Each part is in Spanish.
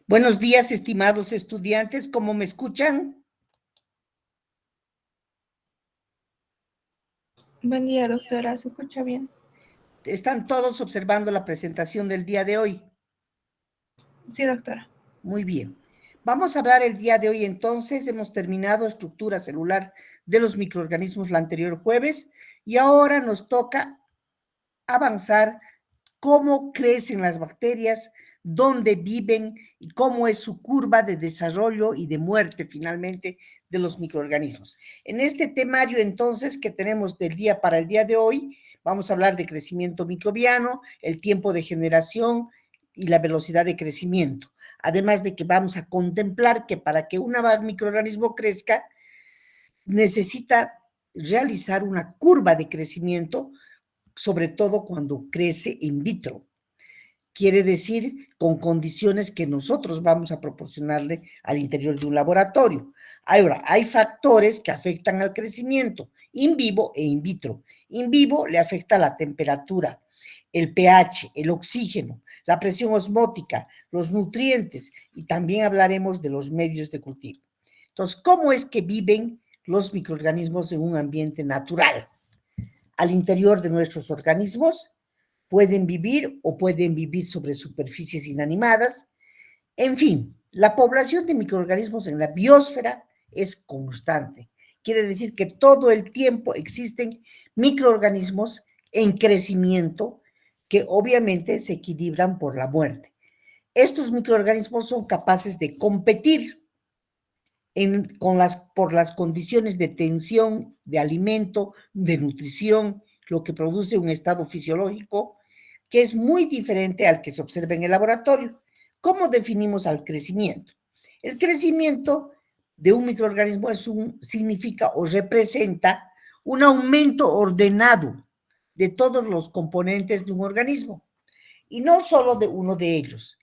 Buenos días, estimados estudiantes, ¿cómo me escuchan? Buen día, doctora, ¿se escucha bien? ¿Están todos observando la presentación del día de hoy? Sí, doctora. Muy bien. Vamos a hablar el día de hoy entonces, hemos terminado estructura celular de los microorganismos el anterior jueves y ahora nos toca avanzar cómo crecen las bacterias, dónde viven y cómo es su curva de desarrollo y de muerte finalmente de los microorganismos. En este temario entonces que tenemos del día para el día de hoy, vamos a hablar de crecimiento microbiano, el tiempo de generación y la velocidad de crecimiento. Además de que vamos a contemplar que para que un microorganismo crezca, necesita realizar una curva de crecimiento, sobre todo cuando crece in vitro. Quiere decir con condiciones que nosotros vamos a proporcionarle al interior de un laboratorio. Ahora, hay factores que afectan al crecimiento, in vivo e in vitro. In vivo le afecta la temperatura, el pH, el oxígeno, la presión osmótica, los nutrientes y también hablaremos de los medios de cultivo. Entonces, ¿cómo es que viven los microorganismos en un ambiente natural? Al interior de nuestros organismos pueden vivir o pueden vivir sobre superficies inanimadas. En fin, la población de microorganismos en la biosfera es constante. Quiere decir que todo el tiempo existen microorganismos en crecimiento que obviamente se equilibran por la muerte. Estos microorganismos son capaces de competir por las condiciones de tensión, de alimento, de nutrición, lo que produce un estado fisiológico que es muy diferente al que se observa en el laboratorio. ¿Cómo definimos al crecimiento? El crecimiento de un microorganismo significa o representa un aumento ordenado de todos los componentes de un organismo y no solo de uno de ellos.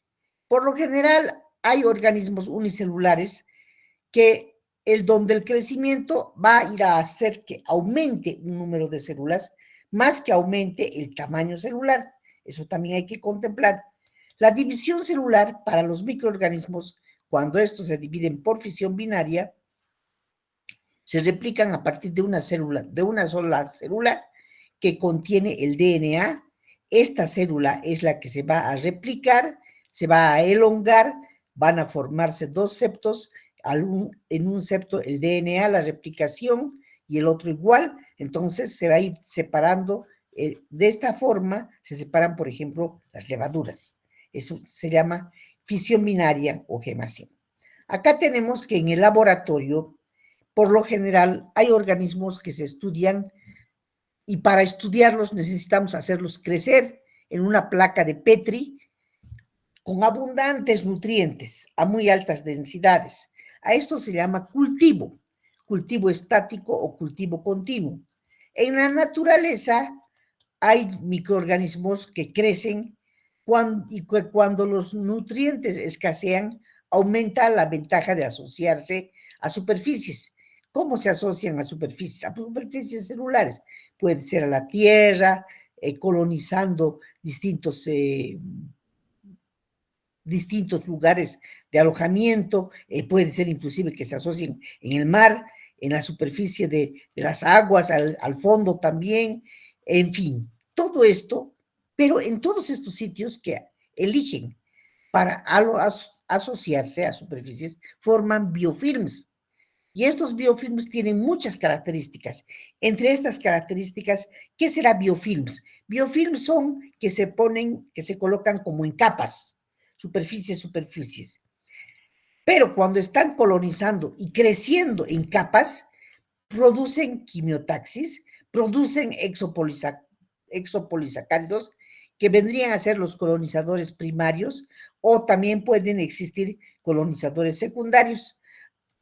Por lo general, hay organismos unicelulares que el don del crecimiento va a ir a hacer que aumente un número de células más que aumente el tamaño celular. Eso también hay que contemplar. La división celular para los microorganismos, cuando estos se dividen por fisión binaria, se replican a partir de una célula, de una sola célula que contiene el DNA. Esta célula es la que se va a replicar, se va a elongar, van a formarse dos septos, en un septo el DNA, la replicación, y el otro igual, entonces se va a ir separando, de esta forma se separan, por ejemplo, las levaduras. Eso se llama fisión binaria o gemación. Acá tenemos que en el laboratorio, por lo general, hay organismos que se estudian y para estudiarlos necesitamos hacerlos crecer en una placa de Petri con abundantes nutrientes a muy altas densidades. A esto se llama cultivo estático o cultivo continuo. En la naturaleza hay microorganismos que crecen y cuando los nutrientes escasean, aumenta la ventaja de asociarse a superficies. ¿Cómo se asocian a superficies? A superficies celulares. Puede ser a la tierra, colonizando distintos lugares de alojamiento, puede ser inclusive que se asocien en el mar, en la superficie de las aguas, al fondo también, en fin, todo esto, pero en todos estos sitios que eligen para asociarse a superficies, forman biofilms. Y estos biofilms tienen muchas características. Entre estas características, ¿qué será biofilms? Biofilms son que se colocan como en capas, superficies. Pero cuando están colonizando y creciendo en capas, producen quimiotaxis, producen exopolisacáridos que vendrían a ser los colonizadores primarios o también pueden existir colonizadores secundarios.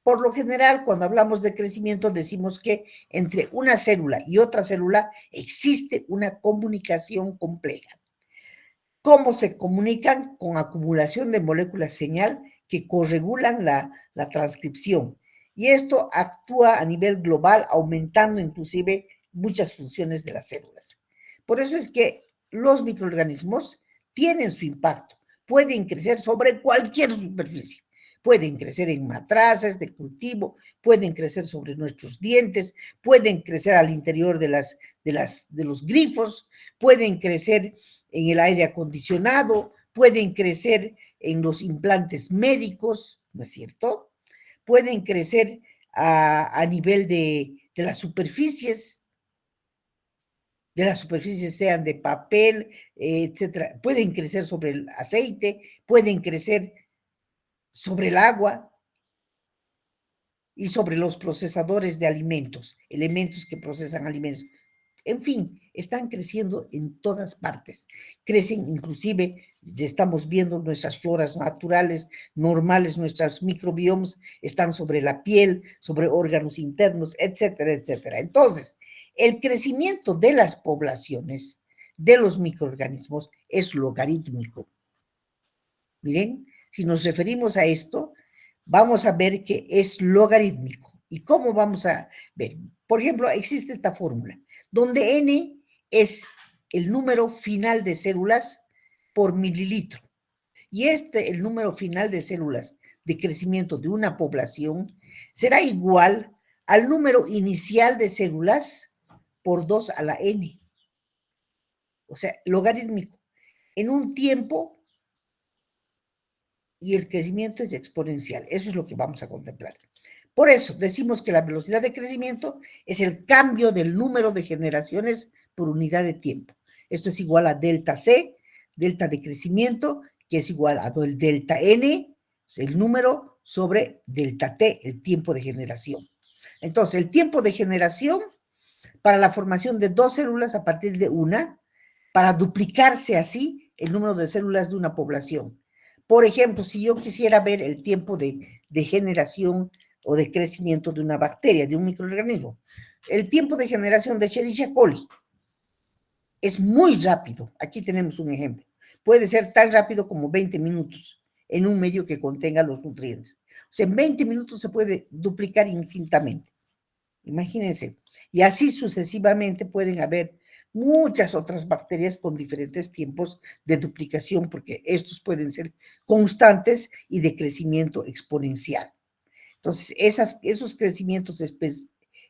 Por lo general, cuando hablamos de crecimiento, decimos que entre una célula y otra célula existe una comunicación compleja. ¿Cómo se comunican? Con acumulación de moléculas señal que corregulan la transcripción. Y esto actúa a nivel global, aumentando inclusive muchas funciones de las células. Por eso es que los microorganismos tienen su impacto, pueden crecer sobre cualquier superficie. Pueden crecer en matraces de cultivo, pueden crecer sobre nuestros dientes, pueden crecer al interior de los grifos, pueden crecer en el aire acondicionado, pueden crecer en los implantes médicos, ¿no es cierto? Pueden crecer a nivel de las superficies sean de papel, etcétera. Pueden crecer sobre el aceite, pueden crecer sobre el agua y sobre los procesadores de alimentos, elementos que procesan alimentos. En fin, están creciendo en todas partes. Crecen inclusive, ya estamos viendo nuestras floras naturales, normales, nuestros microbiomas están sobre la piel, sobre órganos internos, etcétera, etcétera. Entonces, el crecimiento de las poblaciones, de los microorganismos, es logarítmico. Miren, si nos referimos a esto, vamos a ver que es logarítmico. ¿Y cómo vamos a ver? Por ejemplo, existe esta fórmula, donde N es el número final de células por mililitro. Y el número final de células de crecimiento de una población será igual al número inicial de células por 2 a la N. O sea, logarítmico. En un tiempo y el crecimiento es exponencial. Eso es lo que vamos a contemplar. Por eso decimos que la velocidad de crecimiento es el cambio del número de generaciones por unidad de tiempo. Esto es igual a delta C, delta de crecimiento, que es igual a delta N, el número sobre delta T, el tiempo de generación. Entonces, el tiempo de generación para la formación de 2 células a partir de una, para duplicarse así el número de células de una población. Por ejemplo, si yo quisiera ver el tiempo de generación o de crecimiento de una bacteria, de un microorganismo, el tiempo de generación de Escherichia coli es muy rápido. Aquí tenemos un ejemplo. Puede ser tan rápido como 20 minutos en un medio que contenga los nutrientes. O sea, en 20 minutos se puede duplicar infinitamente. Imagínense. Y así sucesivamente pueden haber muchas otras bacterias con diferentes tiempos de duplicación, porque estos pueden ser constantes y de crecimiento exponencial. Entonces, esos crecimientos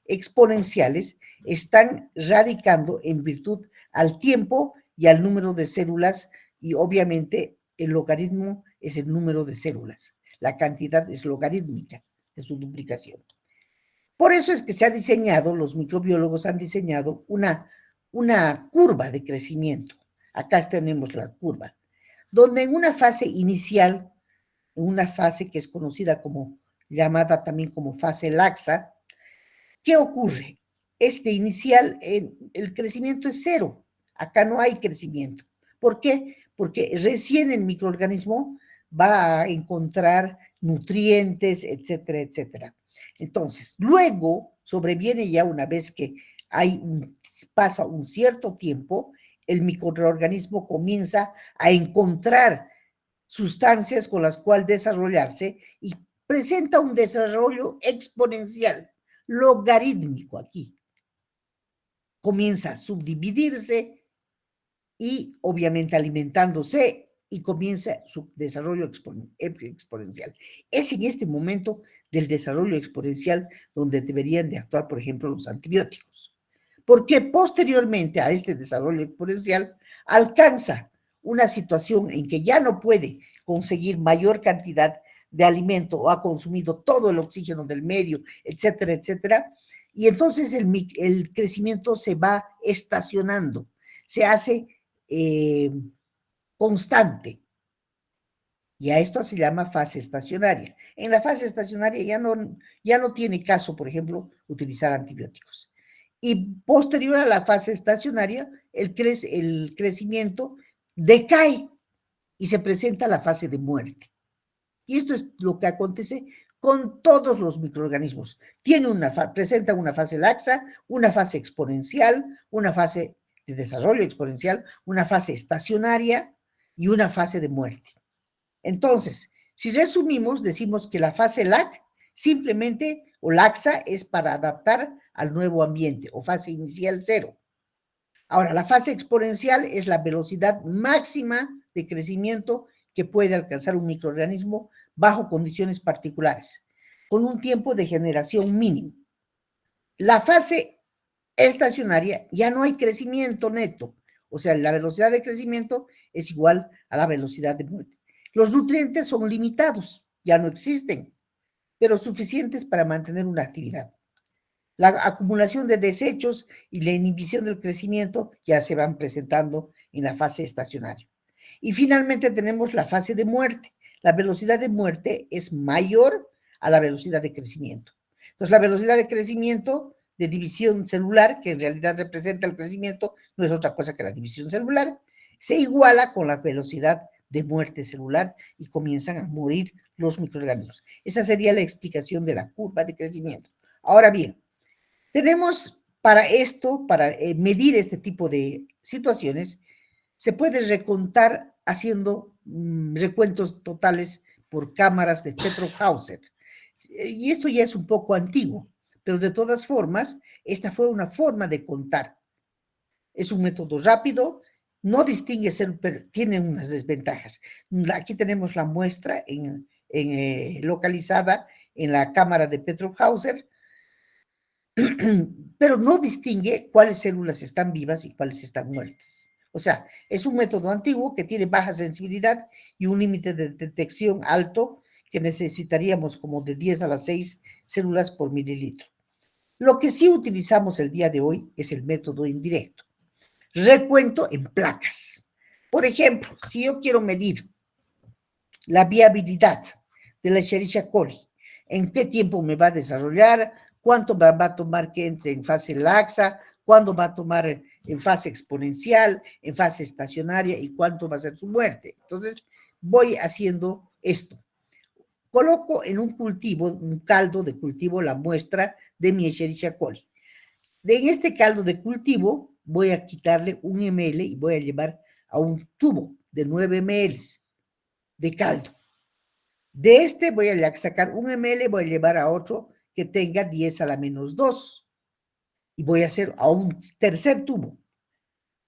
exponenciales están radicando en virtud al tiempo y al número de células, y obviamente el logaritmo es el número de células. La cantidad es logarítmica de su duplicación. Por eso es que se ha diseñado, los microbiólogos han diseñado una curva de crecimiento. Acá tenemos la curva, donde en una fase inicial, en una fase que es conocida como, llamada también como fase laxa, ¿qué ocurre? Inicial, el crecimiento es cero. Acá no hay crecimiento. ¿Por qué? Porque recién el microorganismo va a encontrar nutrientes, etcétera, etcétera. Entonces, luego sobreviene ya una vez que pasa un cierto tiempo, el microorganismo comienza a encontrar sustancias con las cuales desarrollarse y presenta un desarrollo exponencial, logarítmico aquí. Comienza a subdividirse y obviamente alimentándose y comienza su desarrollo exponencial. Es en este momento del desarrollo exponencial donde deberían de actuar, por ejemplo, los antibióticos. Porque posteriormente a este desarrollo exponencial alcanza una situación en que ya no puede conseguir mayor cantidad de alimento o ha consumido todo el oxígeno del medio, etcétera, etcétera. Y entonces el crecimiento se va estacionando, se hace constante. Y a esto se llama fase estacionaria. En la fase estacionaria ya no tiene caso, por ejemplo, utilizar antibióticos. Y posterior a la fase estacionaria, el crecimiento decae y se presenta la fase de muerte. Y esto es lo que acontece con todos los microorganismos. Presenta una fase laxa, una fase exponencial, una fase de desarrollo exponencial, una fase estacionaria y una fase de muerte. Entonces, si resumimos, decimos que la fase LAC simplemente, o laxa, es para adaptar al nuevo ambiente, o fase inicial cero. Ahora, la fase exponencial es la velocidad máxima de crecimiento que puede alcanzar un microorganismo bajo condiciones particulares, con un tiempo de generación mínimo. La fase estacionaria ya no hay crecimiento neto, o sea, la velocidad de crecimiento es igual a la velocidad de muerte. Los nutrientes son limitados, ya no existen, pero suficientes para mantener una actividad. La acumulación de desechos y la inhibición del crecimiento ya se van presentando en la fase estacionaria. Y finalmente tenemos la fase de muerte. La velocidad de muerte es mayor a la velocidad de crecimiento. Entonces, la velocidad de crecimiento de división celular, que en realidad representa el crecimiento, no es otra cosa que la división celular, se iguala con la velocidad de muerte celular y comienzan a morir los microorganismos. Esa sería la explicación de la curva de crecimiento. Ahora bien, tenemos para esto, para medir este tipo de situaciones, se puede recontar haciendo recuentos totales por cámaras de Petro-Hauser. Y esto ya es un poco antiguo, pero de todas formas, esta fue una forma de contar. Es un método rápido, no distingue ser, pero tiene unas desventajas. Aquí tenemos la muestra localizada en la cámara de Petro-Hauser, pero no distingue cuáles células están vivas y cuáles están muertas. O sea, es un método antiguo que tiene baja sensibilidad y un límite de detección alto que necesitaríamos como de 10 a las 6 células por mililitro. Lo que sí utilizamos el día de hoy es el método indirecto. Recuento en placas. Por ejemplo, si yo quiero medir la viabilidad de la Escherichia coli, en qué tiempo me va a desarrollar, cuánto va a tomar que entre en fase laxa, cuándo va a tomar en fase exponencial, en fase estacionaria y cuánto va a ser su muerte. Entonces, voy haciendo esto. Coloco en un cultivo, un caldo de cultivo, la muestra de mi Escherichia coli. En este caldo de cultivo voy a quitarle 1 ml y voy a llevar a un tubo de 9 ml de caldo. De este voy a sacar 1 ml, voy a llevar a otro que tenga 10 a la menos 2. Y voy a hacer a un tercer tubo.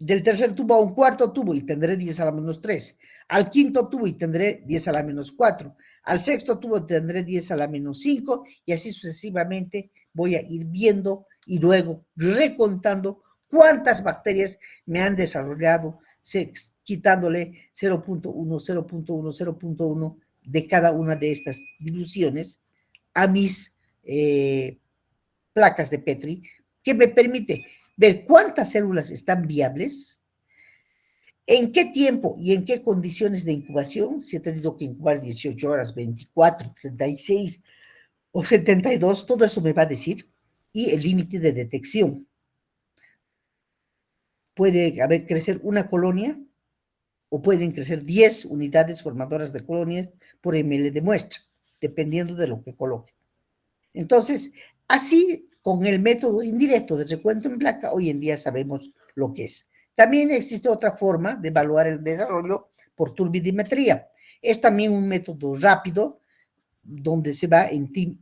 Del tercer tubo a un cuarto tubo y tendré 10 a la menos 3. Al quinto tubo y tendré 10 a la menos 4. Al sexto tubo tendré 10 a la menos 5 y así sucesivamente voy a ir viendo y luego recontando cuántas bacterias me han desarrollado, quitándole 0.1, 0.1, 0.1 de cada una de estas diluciones a mis placas de Petri, que me permite ver cuántas células están viables, en qué tiempo y en qué condiciones de incubación, si he tenido que incubar 18 horas, 24, 36 o 72, todo eso me va a decir, y el límite de detección. Puede crecer una colonia o pueden crecer 10 unidades formadoras de colonias por ml de muestra, dependiendo de lo que coloque. Entonces, así con el método indirecto de recuento en placa, hoy en día sabemos lo que es. También existe otra forma de evaluar el desarrollo por turbidimetría. Es también un método rápido donde se va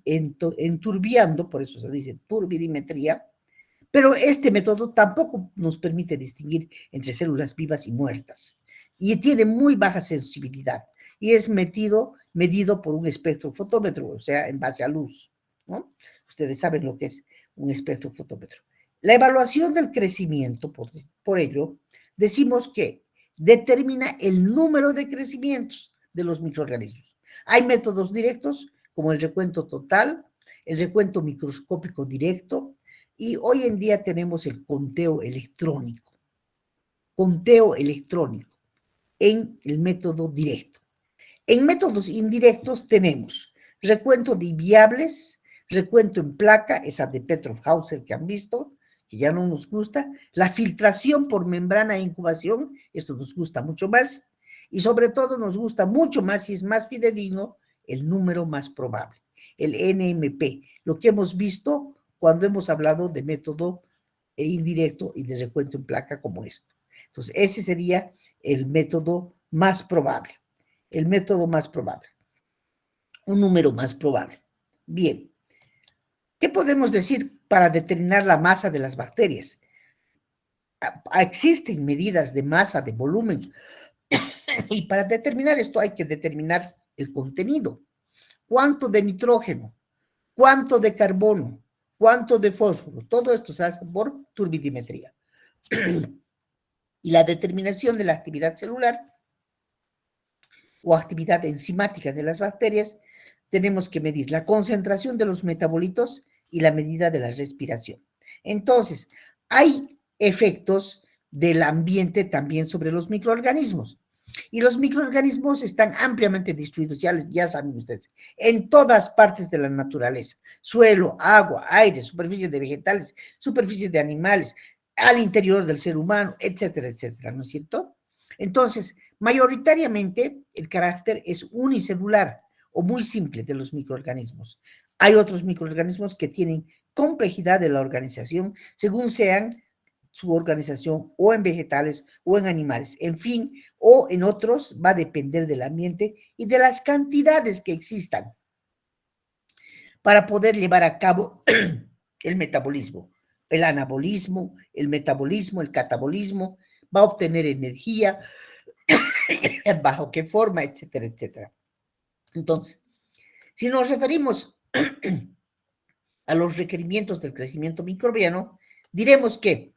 enturbiando, por eso se dice turbidimetría, pero este método tampoco nos permite distinguir entre células vivas y muertas y tiene muy baja sensibilidad y es medido por un espectrofotómetro, o sea, en base a luz, ¿no? Ustedes saben lo que es un espectrofotómetro. La evaluación del crecimiento, por ello, decimos que determina el número de crecimientos de los microorganismos. Hay métodos directos como el recuento total, el recuento microscópico directo, y hoy en día tenemos el conteo electrónico en el método directo. En métodos indirectos tenemos recuento de viables, recuento en placa, esa de Petro-Hauser que han visto, que ya no nos gusta, la filtración por membrana de incubación, esto nos gusta mucho más, y sobre todo nos gusta mucho más y es más fidedigno el número más probable, el NMP, lo que hemos visto cuando hemos hablado de método indirecto y de recuento en placa como esto. Entonces, ese sería el método más probable, el método más probable, un número más probable. Bien, ¿qué podemos decir para determinar la masa de las bacterias? Existen medidas de masa, de volumen, Y para determinar esto hay que determinar el contenido. ¿Cuánto de nitrógeno? ¿Cuánto de carbono? ¿Cuánto de fósforo? Todo esto se hace por turbidimetría. Y la determinación de la actividad celular o actividad enzimática de las bacterias, tenemos que medir la concentración de los metabolitos y la medida de la respiración. Entonces, hay efectos del ambiente también sobre los microorganismos. Y los microorganismos están ampliamente distribuidos, ya saben ustedes, en todas partes de la naturaleza. Suelo, agua, aire, superficies de vegetales, superficies de animales, al interior del ser humano, etcétera, etcétera, ¿no es cierto? Entonces, mayoritariamente el carácter es unicelular o muy simple de los microorganismos. Hay otros microorganismos que tienen complejidad de la organización según sean su organización o en vegetales o en animales, en fin, o en otros va a depender del ambiente y de las cantidades que existan para poder llevar a cabo el metabolismo, el anabolismo, el metabolismo, el catabolismo, va a obtener energía, bajo qué forma, etcétera, etcétera. Entonces, si nos referimos a los requerimientos del crecimiento microbiano, diremos que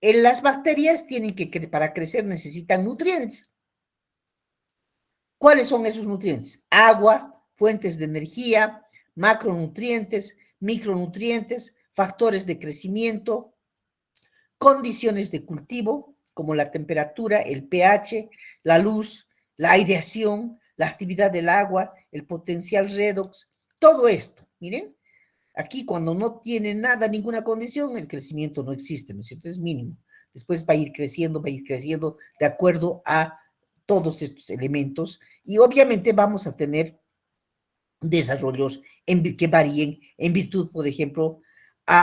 en las bacterias tienen que, para crecer, necesitan nutrientes. ¿Cuáles son esos nutrientes? Agua, fuentes de energía, macronutrientes, micronutrientes, factores de crecimiento, condiciones de cultivo, como la temperatura, el pH, la luz, la aireación, la actividad del agua, el potencial redox, todo esto. Miren, aquí cuando no tiene nada, ninguna condición, el crecimiento no existe, ¿no es cierto? Es mínimo. Después va a ir creciendo de acuerdo a todos estos elementos y obviamente vamos a tener desarrollos que varíen en virtud, por ejemplo,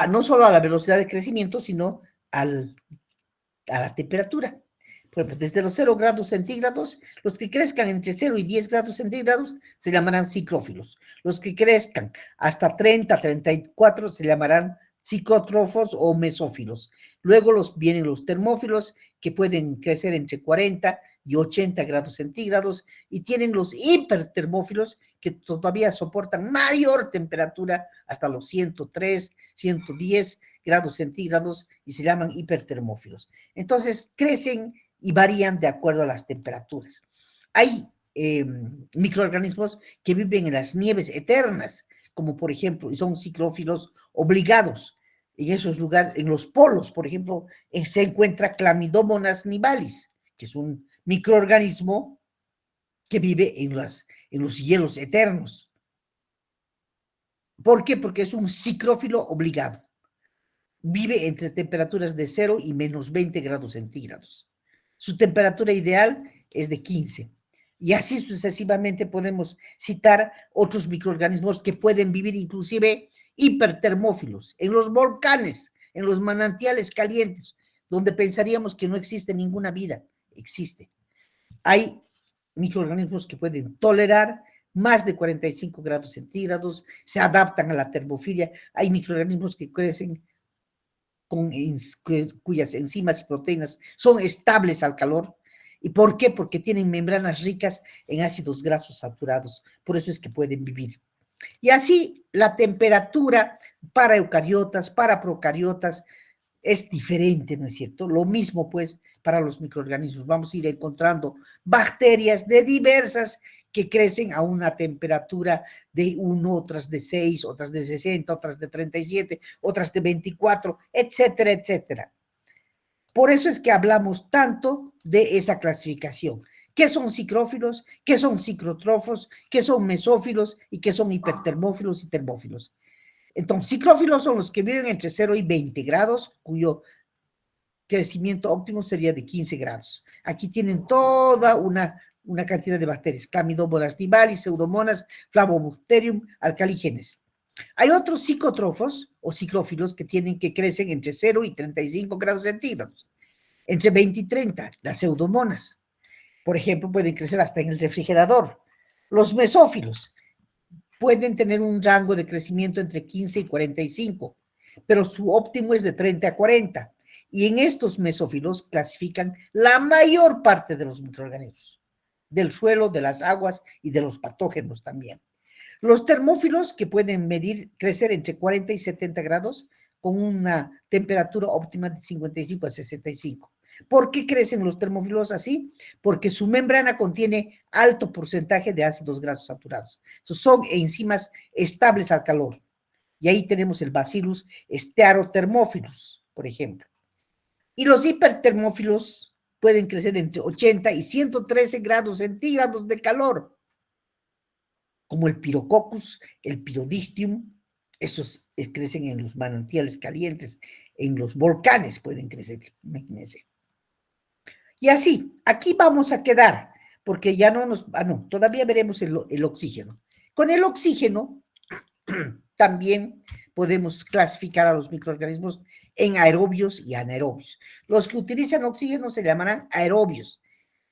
no solo a la velocidad de crecimiento, sino a la temperatura. Por ejemplo, desde los 0 grados centígrados, los que crezcan entre 0 y 10 grados centígrados se llamarán psicrófilos. Los que crezcan hasta 30, 34 se llamarán psicótrofos o mesófilos. Luego vienen los termófilos, que pueden crecer entre 40 y 80 grados centígrados, y tienen los hipertermófilos, que todavía soportan mayor temperatura, hasta los 103, 110 grados centígrados, y se llaman hipertermófilos. Entonces, crecen y varían de acuerdo a las temperaturas. Hay microorganismos que viven en las nieves eternas, como por ejemplo, y son psicrófilos obligados. En esos lugares, en los polos, por ejemplo, se encuentra Chlamydomonas nivalis, que es un microorganismo que vive en los hielos eternos. ¿Por qué? Porque es un psicrófilo obligado. Vive entre temperaturas de 0 y menos 20 grados centígrados. Su temperatura ideal es de 15. Y así sucesivamente podemos citar otros microorganismos que pueden vivir inclusive hipertermófilos, en los volcanes, en los manantiales calientes, donde pensaríamos que no existe ninguna vida. Existe. Hay microorganismos que pueden tolerar más de 45 grados centígrados, se adaptan a la termofilia. Hay microorganismos que crecen cuyas enzimas y proteínas son estables al calor. ¿Y por qué? Porque tienen membranas ricas en ácidos grasos saturados. Por eso es que pueden vivir. Y así la temperatura para eucariotas, para procariotas, es diferente, ¿no es cierto? Lo mismo, pues, para los microorganismos. Vamos a ir encontrando bacterias de diversas que crecen a una temperatura de 1, otras de 6, otras de 60, otras de 37, otras de 24, etcétera, etcétera. Por eso es que hablamos tanto de esa clasificación. ¿Qué son psicrófilos? ¿Qué son psicrótrofos? ¿Qué son mesófilos? ¿Y qué son hipertermófilos y termófilos? Entonces, psicrófilos son los que viven entre 0 y 20 grados, cuyo crecimiento óptimo sería de 15 grados. Aquí tienen toda una cantidad de bacterias, Chlamydomonas nivalis, Pseudomonas, Flavobacterium, alcaligenes. Hay otros psicótrofos o psicrófilos que crecen entre 0 y 35 grados centígrados, entre 20 y 30, las pseudomonas. Por ejemplo, pueden crecer hasta en el refrigerador. Los mesófilos pueden tener un rango de crecimiento entre 15 y 45, pero su óptimo es de 30 a 40. Y en estos mesófilos clasifican la mayor parte de los microorganismos. del suelo, de las aguas y de los patógenos también. Los termófilos que pueden crecer entre 40 y 70 grados con una temperatura óptima de 55 a 65. ¿Por qué crecen los termófilos así? Porque su membrana contiene alto porcentaje de ácidos grasos saturados. Entonces, son enzimas estables al calor. Y ahí tenemos el Bacillus stearotermophilus, por ejemplo. Y los hipertermófilos pueden crecer entre 80 y 113 grados centígrados de calor, como el Pirococcus, el Pyrodictium. Esos crecen en los manantiales calientes, en los volcanes pueden crecer, imagínense. Y así, aquí vamos a quedar, porque ya no nos, no, todavía veremos el oxígeno. Con el oxígeno también podemos clasificar a los microorganismos en aerobios y anaerobios. Los que utilizan oxígeno se llamarán aerobios.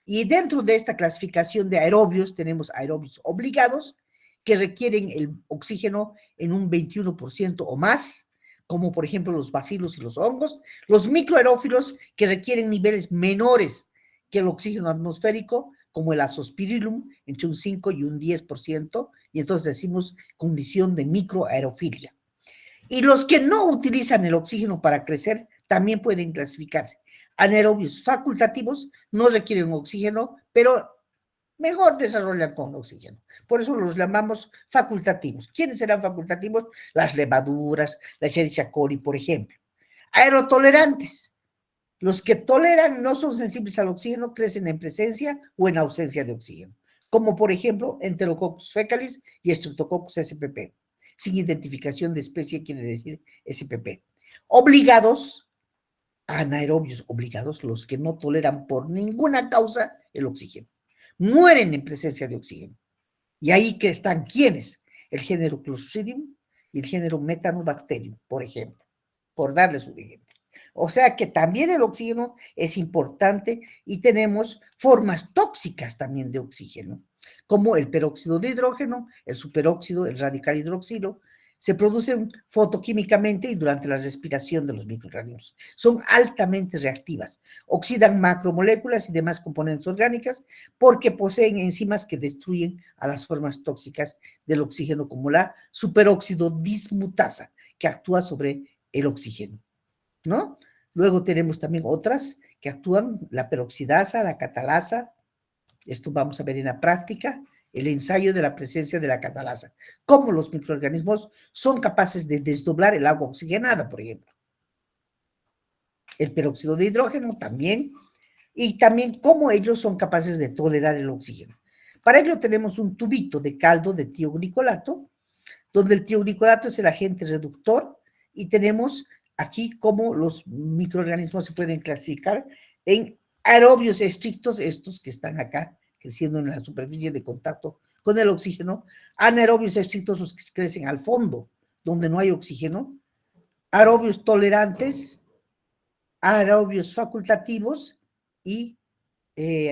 Y dentro de esta clasificación de aerobios tenemos aerobios obligados, que requieren el oxígeno en un 21% o más, como por ejemplo los bacilos y los hongos, los microaerófilos que requieren niveles menores que el oxígeno atmosférico, como el Azospirillum, entre un 5 y un 10%, y entonces decimos condición de microaerofilia. Y los que no utilizan el oxígeno para crecer también pueden clasificarse. Anaerobios facultativos no requieren oxígeno, pero mejor desarrollan con oxígeno. Por eso los llamamos facultativos. ¿Quiénes serán facultativos? Las levaduras, la Escherichia coli, por ejemplo. Aerotolerantes. Los que toleran, no son sensibles al oxígeno, crecen en presencia o en ausencia de oxígeno, como por ejemplo Enterococcus fecalis y Streptococcus spp. Sin identificación de especie quiere decir SPP. Obligados, anaerobios obligados, los que no toleran por ninguna causa el oxígeno. Mueren en presencia de oxígeno. Y ahí que están, ¿quiénes? El género Clostridium y el género Methanobacterium, por ejemplo, por darles un ejemplo. O sea que también el oxígeno es importante y tenemos formas tóxicas también de oxígeno, como el peróxido de hidrógeno, el superóxido, el radical hidroxilo. Se producen fotoquímicamente y durante la respiración de los microorganismos. Son altamente reactivas, oxidan macromoléculas y demás componentes orgánicas porque poseen enzimas que destruyen a las formas tóxicas del oxígeno, como la superóxido dismutasa, que actúa sobre el oxígeno, ¿no? Luego tenemos también otras que actúan, la peroxidasa, la catalasa. Esto vamos a ver en la práctica, el ensayo de la presencia de la catalasa. Cómo los microorganismos son capaces de desdoblar el agua oxigenada, por ejemplo. El peróxido de hidrógeno también. Y también cómo ellos son capaces de tolerar el oxígeno. Para ello tenemos un tubito de caldo de tioglicolato, donde el tioglicolato es el agente reductor, y tenemos aquí cómo los microorganismos se pueden clasificar en aerobios estrictos, estos que están acá creciendo en la superficie de contacto con el oxígeno, anaerobios estrictos, los que crecen al fondo, donde no hay oxígeno, aerobios tolerantes, aerobios facultativos y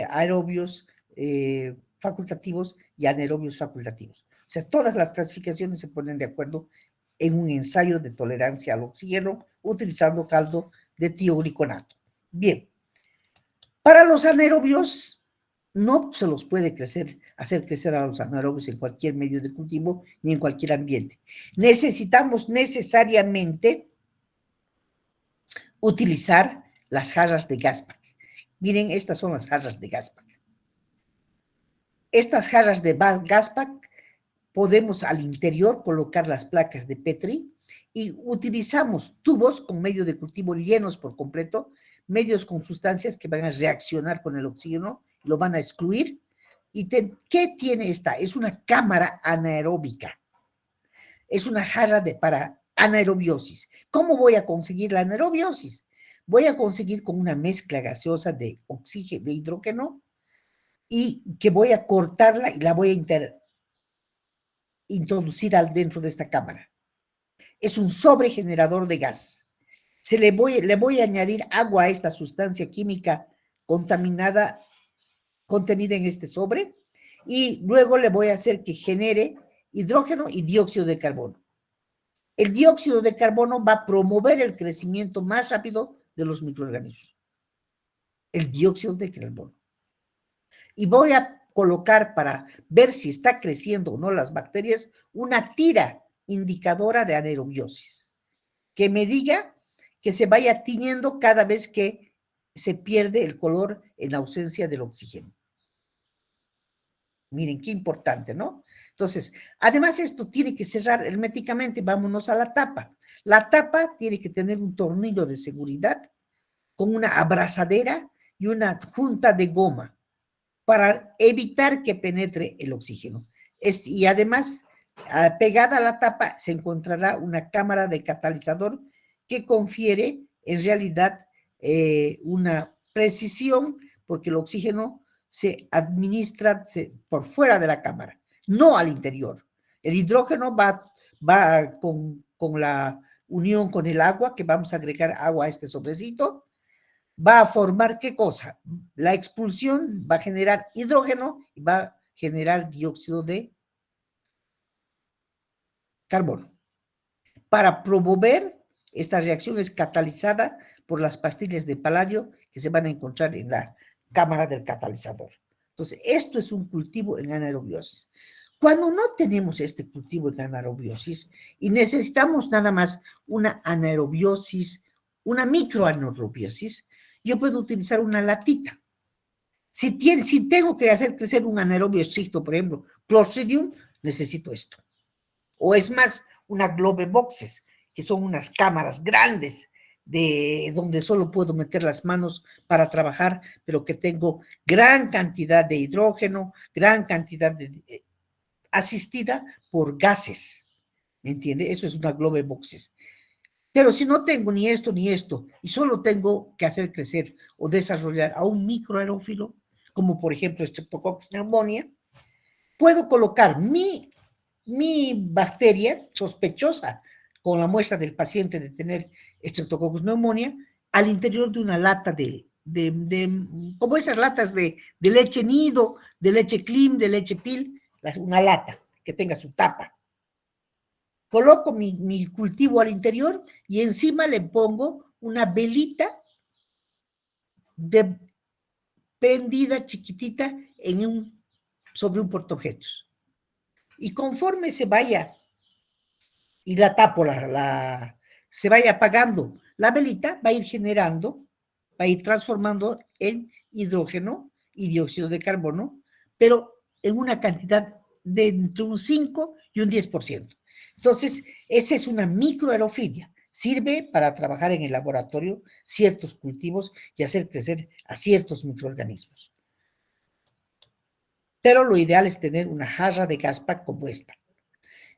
aerobios facultativos y anaerobios facultativos. O sea, todas las clasificaciones se ponen de acuerdo en un ensayo de tolerancia al oxígeno utilizando caldo de tioglicolato. Bien, para los anaerobios no se los puede hacer crecer a los anaerobios en cualquier medio de cultivo ni en cualquier ambiente. Necesitamos necesariamente utilizar las jarras de Gaspach. Miren, estas son las jarras de Gaspach. Estas jarras de Gaspach podemos al interior colocar las placas de Petri y utilizamos tubos con medio de cultivo llenos por completo, medios con sustancias que van a reaccionar con el oxígeno, lo van a excluir. ¿Y qué tiene esta? Es una cámara anaeróbica. Es una jarra para anaerobiosis. ¿Cómo voy a conseguir la anaerobiosis? Voy a conseguir con una mezcla gaseosa de oxígeno, de hidrógeno, y que voy a cortarla y la voy a introducir dentro de esta cámara. Es un sobregenerador de gas. Le voy a añadir agua a esta sustancia química contaminada, contenida en este sobre, y luego le voy a hacer que genere hidrógeno y dióxido de carbono. El dióxido de carbono va a promover el crecimiento más rápido de los microorganismos. El dióxido de carbono. Y voy a colocar para ver si está creciendo o no las bacterias una tira indicadora de anaerobiosis, que me diga que se vaya tiñendo cada vez que se pierde el color en ausencia del oxígeno. Miren, qué importante, ¿no? Entonces, además esto tiene que cerrar herméticamente, vámonos a la tapa. La tapa tiene que tener un tornillo de seguridad con una abrazadera y una junta de goma para evitar que penetre el oxígeno. Y además, pegada a la tapa se encontrará una cámara de catalizador que confiere en realidad una precisión, porque el oxígeno se administra por fuera de la cámara, no al interior. El hidrógeno va con la unión con el agua, que vamos a agregar agua a este sobrecito, va a formar ¿qué cosa? La expulsión va a generar hidrógeno y va a generar dióxido de carbono. Para promover esta reacción es catalizada por las pastillas de paladio que se van a encontrar en la cámara del catalizador. Entonces, esto es un cultivo en anaerobiosis. Cuando no tenemos este cultivo en anaerobiosis y necesitamos nada más una anaerobiosis, una microanaerobiosis, yo puedo utilizar una latita. Si tengo que hacer crecer un anaerobio estricto, por ejemplo, Clostridium, necesito esto. O es más, una Globe Boxes, que son unas cámaras grandes de donde solo puedo meter las manos para trabajar, pero que tengo gran cantidad de hidrógeno, gran cantidad de asistida por gases, ¿me entiende? Eso es una Globe Boxes. Pero si no tengo ni esto y solo tengo que hacer crecer o desarrollar a un microaerófilo, como por ejemplo Streptococcus pneumoniae, puedo colocar mi bacteria sospechosa con la muestra del paciente de tener Streptococcus pneumoniae al interior de una lata como esas latas de leche nido, de leche clean, de leche pil, una lata que tenga su tapa. Coloco mi cultivo al interior y encima le pongo una velita prendida chiquitita sobre un portaobjetos. Y conforme se vaya, y la tapo, se vaya apagando la velita, va a ir generando, va a ir transformando en hidrógeno y dióxido de carbono, pero en una cantidad de entre un 5 y un 10%. Entonces, esa es una microaerofilia. Sirve para trabajar en el laboratorio ciertos cultivos y hacer crecer a ciertos microorganismos. Pero lo ideal es tener una jarra de gaspa como esta.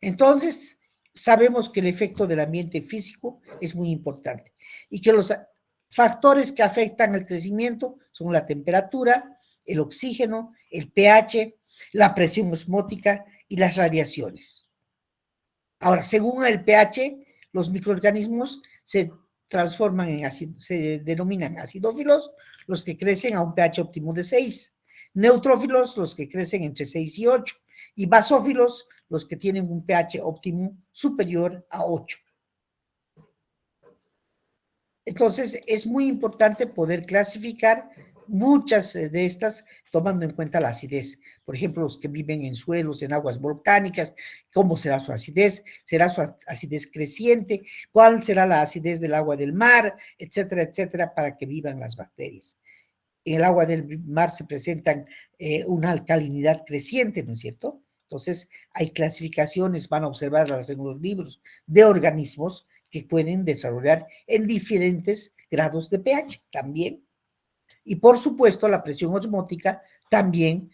Entonces, sabemos que el efecto del ambiente físico es muy importante y que los factores que afectan el crecimiento son la temperatura, el oxígeno, el pH, la presión osmótica y las radiaciones. Ahora, según el pH, los microorganismos se transforman se denominan acidófilos, los que crecen a un pH óptimo de 6, neutrófilos, los que crecen entre 6 y 8, y basófilos, los que tienen un pH óptimo superior a 8. Entonces, es muy importante poder clasificar muchas de estas tomando en cuenta la acidez. Por ejemplo, los que viven en suelos, en aguas volcánicas, ¿cómo será su acidez? ¿Será su acidez creciente? ¿Cuál será la acidez del agua del mar? Etcétera, etcétera, para que vivan las bacterias. En el agua del mar se presentan una alcalinidad creciente, ¿no es cierto? Entonces, hay clasificaciones, van a observarlas en los libros de organismos que pueden desarrollar en diferentes grados de pH también. Y por supuesto, la presión osmótica también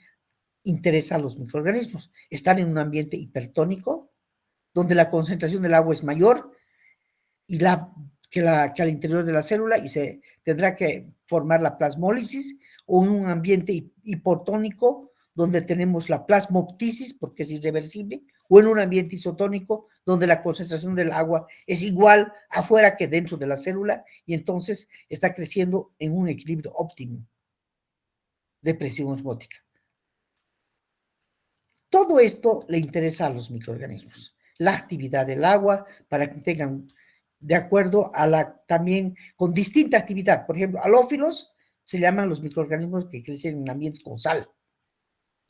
interesa a los microorganismos. Están en un ambiente hipertónico, donde la concentración del agua es mayor y que al interior de la célula, y se tendrá que formar la plasmólisis, o en un ambiente hipotónico donde tenemos la plasmoptisis porque es irreversible, o en un ambiente isotónico donde la concentración del agua es igual afuera que dentro de la célula y entonces está creciendo en un equilibrio óptimo de presión osmótica. Todo esto le interesa a los microorganismos, la actividad del agua para que tengan de acuerdo a también con distinta actividad. Por ejemplo, halófilos se llaman los microorganismos que crecen en ambientes con sal.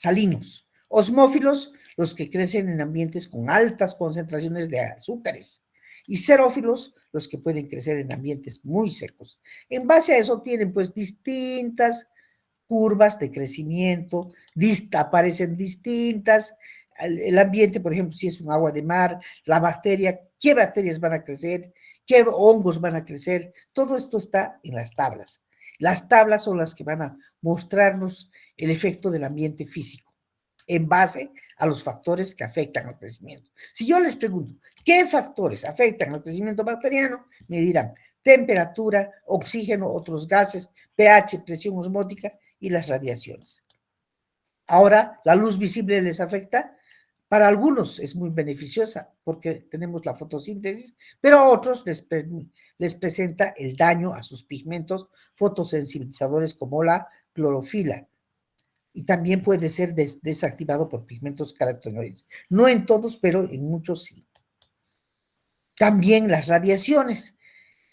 salinos. Osmófilos, los que crecen en ambientes con altas concentraciones de azúcares. Y xerófilos, los que pueden crecer en ambientes muy secos. En base a eso tienen pues distintas curvas de crecimiento, aparecen distintas. El ambiente, por ejemplo, si es un agua de mar, la bacteria, qué bacterias van a crecer, qué hongos van a crecer, todo esto está en las tablas. Las tablas son las que van a mostrarnos el efecto del ambiente físico en base a los factores que afectan al crecimiento. Si yo les pregunto, ¿qué factores afectan al crecimiento bacteriano? Me dirán temperatura, oxígeno, otros gases, pH, presión osmótica y las radiaciones. Ahora, ¿la luz visible les afecta? Para algunos es muy beneficiosa porque tenemos la fotosíntesis, pero a otros les presenta el daño a sus pigmentos fotosensibilizadores como la clorofila. Y también puede ser desactivado por pigmentos carotenoides. No en todos, pero en muchos sí. También las radiaciones.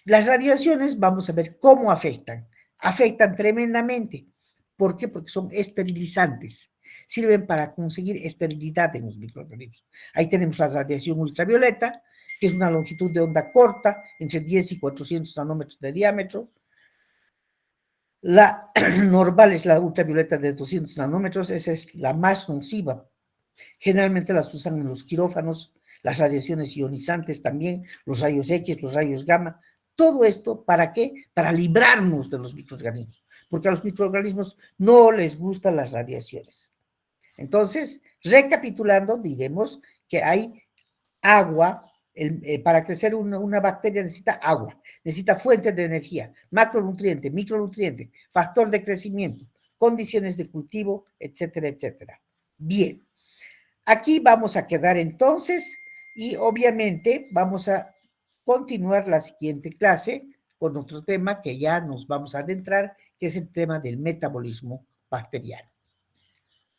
Las radiaciones, vamos a ver cómo afectan. Afectan tremendamente. ¿Por qué? Porque son esterilizantes. Sirven para conseguir esterilidad en los microorganismos. Ahí tenemos la radiación ultravioleta, que es una longitud de onda corta, entre 10 y 400 nanómetros de diámetro. La normal es la ultravioleta de 200 nanómetros, esa es la más nociva. Generalmente las usan en los quirófanos, las radiaciones ionizantes también, los rayos X, los rayos gamma. Todo esto, ¿para qué? Para librarnos de los microorganismos, porque a los microorganismos no les gustan las radiaciones. Entonces, recapitulando, diremos que hay agua. Para crecer una bacteria necesita agua, necesita fuentes de energía, macronutriente, micronutriente, factor de crecimiento, condiciones de cultivo, etcétera, etcétera. Bien, aquí vamos a quedar entonces y obviamente vamos a continuar la siguiente clase con otro tema que ya nos vamos a adentrar, que es el tema del metabolismo bacteriano.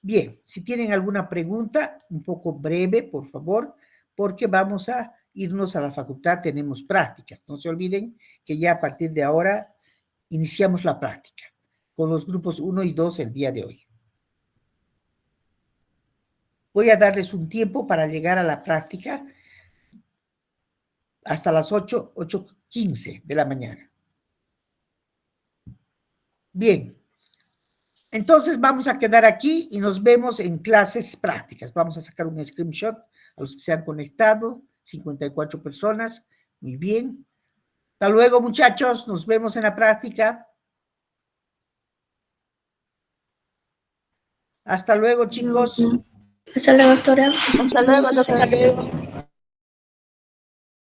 Bien, si tienen alguna pregunta, un poco breve, por favor, porque vamos a irnos a la facultad, tenemos prácticas. No se olviden que ya a partir de ahora iniciamos la práctica con los grupos 1 y 2 el día de hoy. Voy a darles un tiempo para llegar a la práctica hasta las 8:15 de la mañana. Bien, entonces vamos a quedar aquí y nos vemos en clases prácticas. Vamos a sacar un screenshot a los que se han conectado, 54 personas. Muy bien. Hasta luego, muchachos. Nos vemos en la práctica. Hasta luego, chicos. Hasta luego, doctora. Hasta luego, doctor.